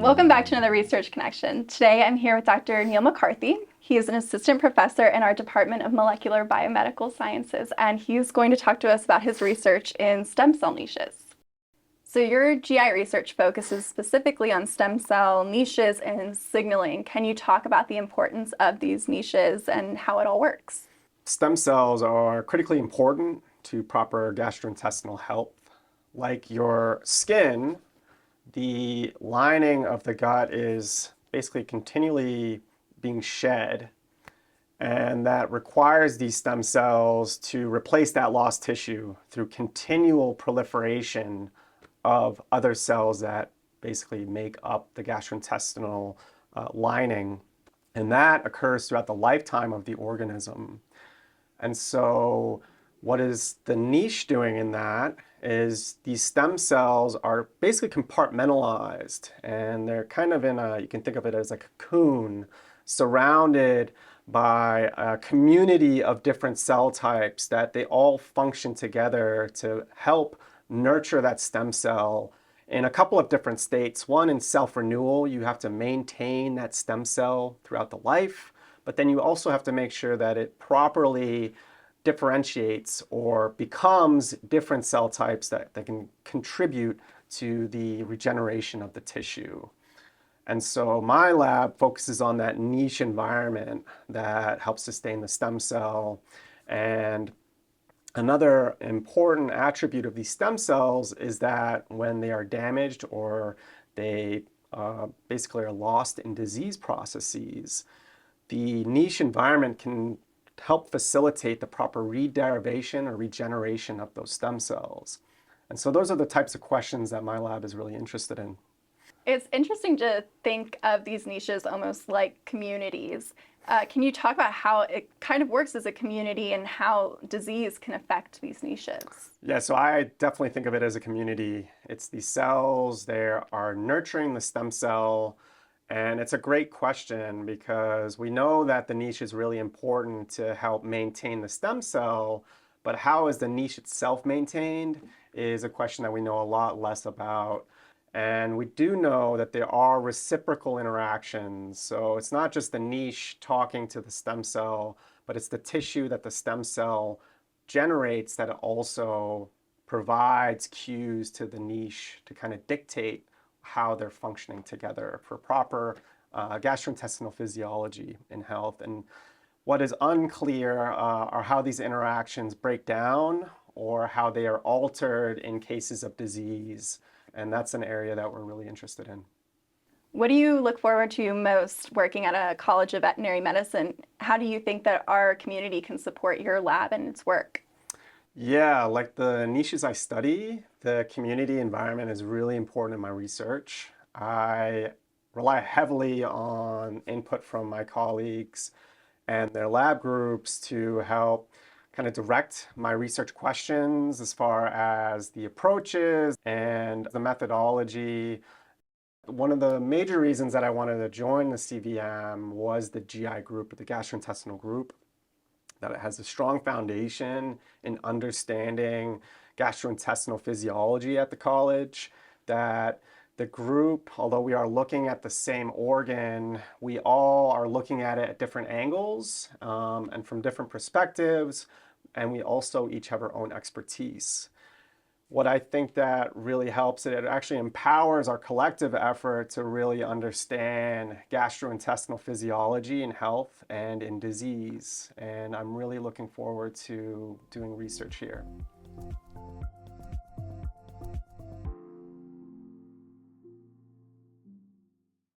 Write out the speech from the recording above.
Welcome back to another Research Connection. Today I'm here with Dr. Neil McCarthy. He is an assistant professor in our Department of Molecular Biomedical Sciences, and he's going to talk to us about his research in stem cell niches. So your GI research focuses specifically on stem cell niches and signaling. Can you talk about the importance of these niches and how it all works? Stem cells are critically important to proper gastrointestinal health. Like your skin, the lining of the gut is basically continually being shed, and that requires these stem cells to replace that lost tissue through continual proliferation of other cells that basically make up the gastrointestinal lining. And that occurs throughout the lifetime of the organism. And so what is the niche doing in that is these stem cells are basically compartmentalized, and they're kind of in a, you can think of it as a cocoon surrounded by a community of different cell types that they all function together to help nurture that stem cell in a couple of different states. One, in self-renewal, you have to maintain that stem cell throughout the life, but then you also have to make sure that it properly differentiates or becomes different cell types that can contribute to the regeneration of the tissue. And so my lab focuses on that niche environment that helps sustain the stem cell. And another important attribute of these stem cells is that when they are damaged or they basically are lost in disease processes, the niche environment can help facilitate the proper rederivation or regeneration of those stem cells. And so those are the types of questions that my lab is really interested in. It's interesting to think of these niches almost like communities. Can you talk about how it kind of works as a community and how disease can affect these niches? Yeah, so I definitely think of it as a community. It's these cells, they are nurturing the stem cell. And it's a great question because we know that the niche is really important to help maintain the stem cell, but how is the niche itself maintained is a question that we know a lot less about. And we do know that there are reciprocal interactions. So it's not just the niche talking to the stem cell, but it's the tissue that the stem cell generates that also provides cues to the niche to kind of dictate how they're functioning together for proper gastrointestinal physiology in health. And what is unclear are how these interactions break down or how they are altered in cases of disease. And that's an area that we're really interested in. What do you look forward to most working at a College of Veterinary Medicine? How do you think that our community can support your lab and its work? Yeah, like the niches I study, the community environment is really important in my research. I rely heavily on input from my colleagues and their lab groups to help kind of direct my research questions as far as the approaches and the methodology. One of the major reasons that I wanted to join the CVM was the GI group, the gastrointestinal group, that it has a strong foundation in understanding gastrointestinal physiology at the college, that the group, although we are looking at the same organ, we all are looking at it at different angles and from different perspectives, and we also each have our own expertise. What I think that really helps it actually empowers our collective effort to really understand gastrointestinal physiology in health and in disease. And I'm really looking forward to doing research here.